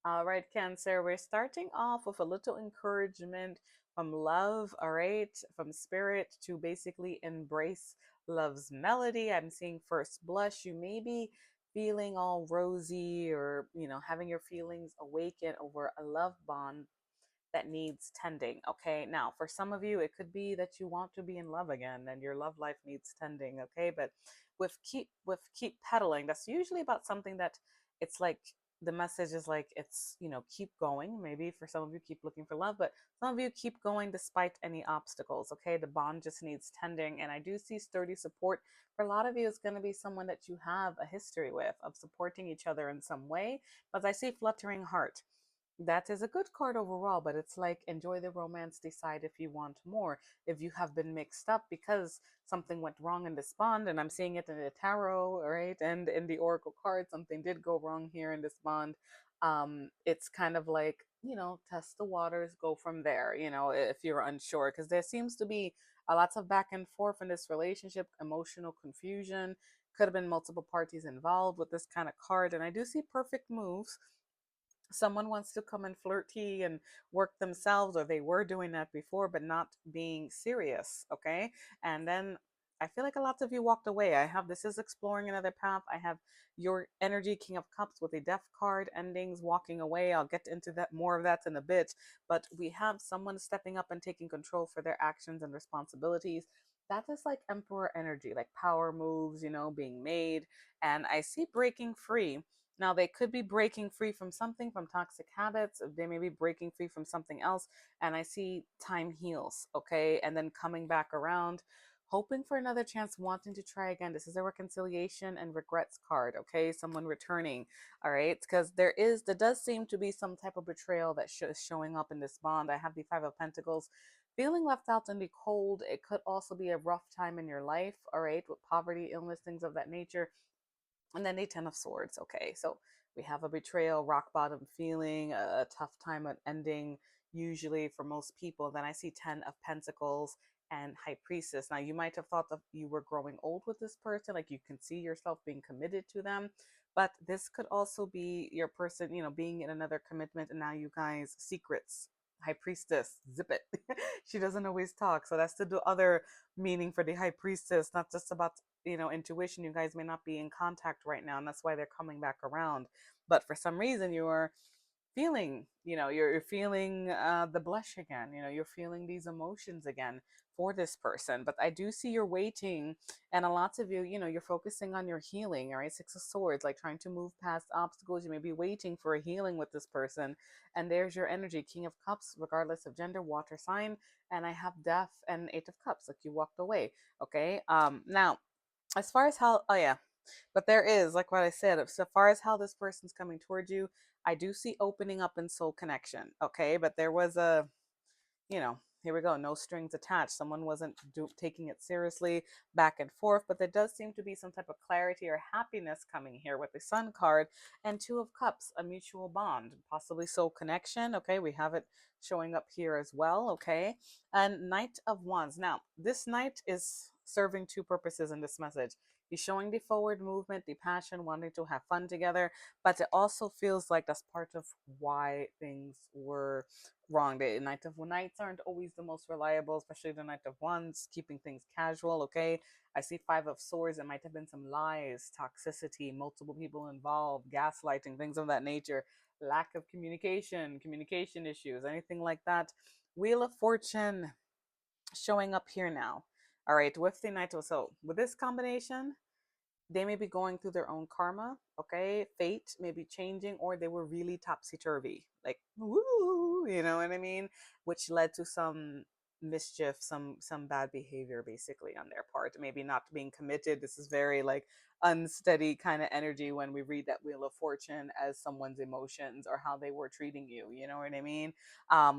All right, Cancer, we're starting off with a little encouragement from love, all right, from spirit to basically embrace love's melody. I'm seeing first blush. You may be feeling all rosy or, having your feelings awaken over a love bond that needs tending. Okay. Now, for some of you, it could be that you want to be in love again and your love life needs tending. Okay. But with keep pedaling, that's usually about something that it's like the message is like it's keep going. Maybe for some of you keep looking for love, but some of you keep going despite any obstacles. Okay. The bond just needs tending. And I do see sturdy support. For a lot of you, it's going to be someone that you have a history with of supporting each other in some way. But I see fluttering heart. That is a good card overall, but it's like enjoy the romance, decide if you want more. If you have been mixed up because something went wrong in this bond, and I'm seeing it in the tarot, right? And in the oracle card, something did go wrong here in this bond. It's kind of like, test the waters, go from there, if you're unsure, because there seems to be a lots of back and forth in this relationship, emotional confusion. Could have been multiple parties involved with this kind of card, and I do see perfect moves. Someone wants to come and flirty and work themselves, or they were doing that before but not being serious. Okay. And then I feel like a lot of you walked away. I have this is exploring another path. I have your energy, King of Cups, with a death card, endings, walking away. I'll get into that, more of that in a bit. But we have someone stepping up and taking control for their actions and responsibilities. That is like emperor energy, like power moves, being made. And I see breaking free. Now, they could be breaking free from something, from toxic habits. They may be breaking free from something else. And I see time heals, okay? And then coming back around, hoping for another chance, wanting to try again. This is a reconciliation and regrets card, okay? Someone returning, all right? Because there does seem to be some type of betrayal that is showing up in this bond. I have the Five of Pentacles. Feeling left out in the cold. It could also be a rough time in your life, all right? With poverty, illness, things of that nature. And then the Ten of Swords. Okay, so we have a betrayal, rock bottom feeling, a tough time at ending, usually for most people. Then I see Ten of Pentacles and High Priestess. Now, you might have thought that you were growing old with this person, like you can see yourself being committed to them. But this could also be your person, being in another commitment, and now you guys, secrets. High Priestess, zip it. She doesn't always talk. So that's the other meaning for the High Priestess, not just about intuition. You guys may not be in contact right now, and that's why they're coming back around. But for some reason, you're feeling, you're feeling the blush again. You're feeling these emotions again for this person. But I do see you're waiting, and a lot of you, you're focusing on your healing. All right, Six of Swords, like trying to move past obstacles. You may be waiting for a healing with this person, and there's your energy, King of Cups, regardless of gender, water sign, and I have Death and Eight of Cups, like you walked away. Okay, now as far as how, oh yeah, but there is, like what I said, so far as how this person's coming towards you, I do see opening up in soul connection. Okay, but there was here we go, no strings attached. Someone wasn't taking it seriously, back and forth, but there does seem to be some type of clarity or happiness coming here with the Sun card and Two of Cups, a mutual bond, possibly soul connection. Okay, we have it showing up here as well. Okay, and Knight of Wands. Now, this knight is serving two purposes in this message. He's showing the forward movement, the passion, wanting to have fun together, but it also feels like that's part of why things were wrong. The Knight of Knights aren't always the most reliable, especially the Knight of Wands, keeping things casual. Okay, I see Five of Swords. It might have been some lies, toxicity, multiple people involved, gaslighting, things of that nature, lack of communication issues, anything like that. Wheel of Fortune showing up here now. All right, with the Knight of, so with this combination, they may be going through their own karma. Okay, fate may be changing, or they were really topsy-turvy, like woo, you know what I mean, which led to some mischief, some bad behavior basically on their part, maybe not being committed. This is very like unsteady kind of energy when we read that Wheel of Fortune as someone's emotions or how they were treating you, you know what I mean,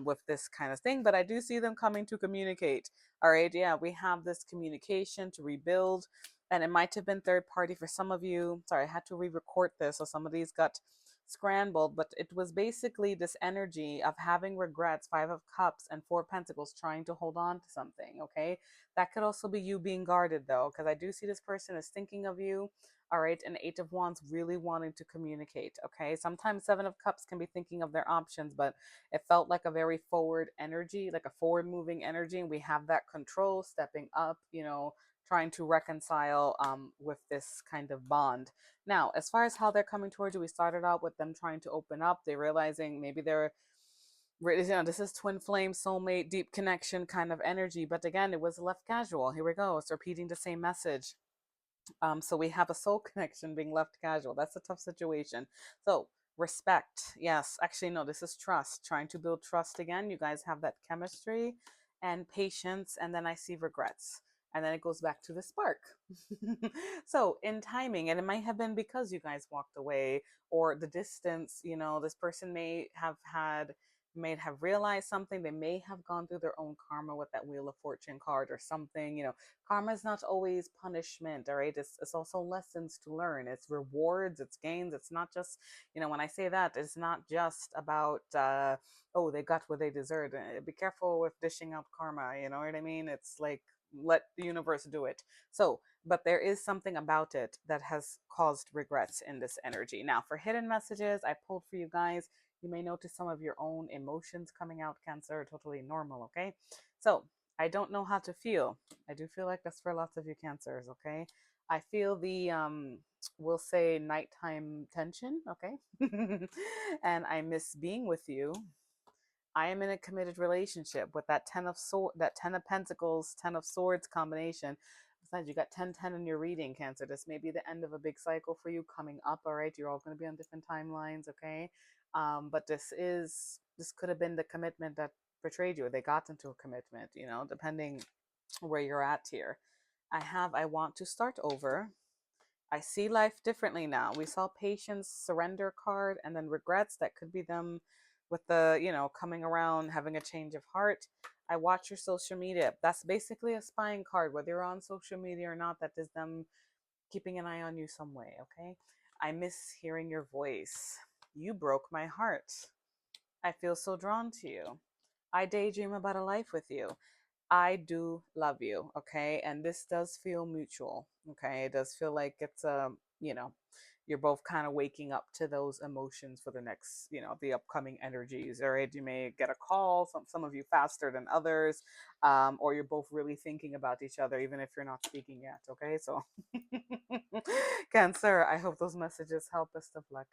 with this kind of thing. But I do see them coming to communicate. All right, yeah, we have this communication to rebuild, and it might have been third party for some of you. Sorry, I had to re-record this, so some of these got scrambled, but it was basically this energy of having regrets, Five of Cups and Four of Pentacles, trying to hold on to something. Okay, that could also be you being guarded though, because I do see this person is thinking of you. All right. And Eight of Wands really wanting to communicate. Okay. Sometimes Seven of Cups can be thinking of their options, but it felt like a very forward energy, like a forward moving energy. And we have that control stepping up, trying to reconcile with this kind of bond. Now, as far as how they're coming towards you, we started out with them trying to open up. They're realizing maybe this is twin flame, soulmate, deep connection kind of energy. But again, it was left casual. Here we go. It's repeating the same message. So we have a soul connection being left casual. That's a tough situation. So respect. Yes, actually, no, this is trust. Trying to build trust again. You guys have that chemistry and patience. And then I see regrets. And then it goes back to the spark. So in timing, and it might have been because you guys walked away or the distance, this person may have realized something. They may have gone through their own karma with that Wheel of Fortune card or something. Karma is not always punishment, all right? It's also lessons to learn. It's rewards, it's gains. It's not just, when I say that, it's not just about, oh, they got what they deserved. Be careful with dishing out karma, you know what I mean? It's like, let the universe do it. So, but there is something about it that has caused regrets in this energy. Now, for hidden messages, I pulled for you guys. You may notice some of your own emotions coming out, Cancer, totally normal, okay? So, I don't know how to feel. I do feel like that's for lots of you Cancers, okay? I feel the, we'll say nighttime tension, okay? And I miss being with you. I am in a committed relationship with that that 10 of Pentacles, 10 of Swords combination. Besides, you got 10-10 in your reading, Cancer. This may be the end of a big cycle for you coming up, all right? You're all going to be on different timelines, okay? But this could have been the commitment that betrayed you, or they got into a commitment, depending where you're at here. I want to start over. I see life differently now. We saw patience, surrender card, and then regrets. That could be them with the, coming around, having a change of heart. I watch your social media. That's basically a spying card, whether you're on social media or not. That is them keeping an eye on you some way, okay? I miss hearing your voice. You broke my heart. I feel so drawn to you. I daydream about a life with you. I do love you, okay? And this does feel mutual, okay? It does feel like it's you're both kind of waking up to those emotions for the next, the upcoming energies, all right? You may get a call, some of you faster than others, or you're both really thinking about each other, even if you're not speaking yet, okay? So, Cancer, I hope those messages help. Best of luck.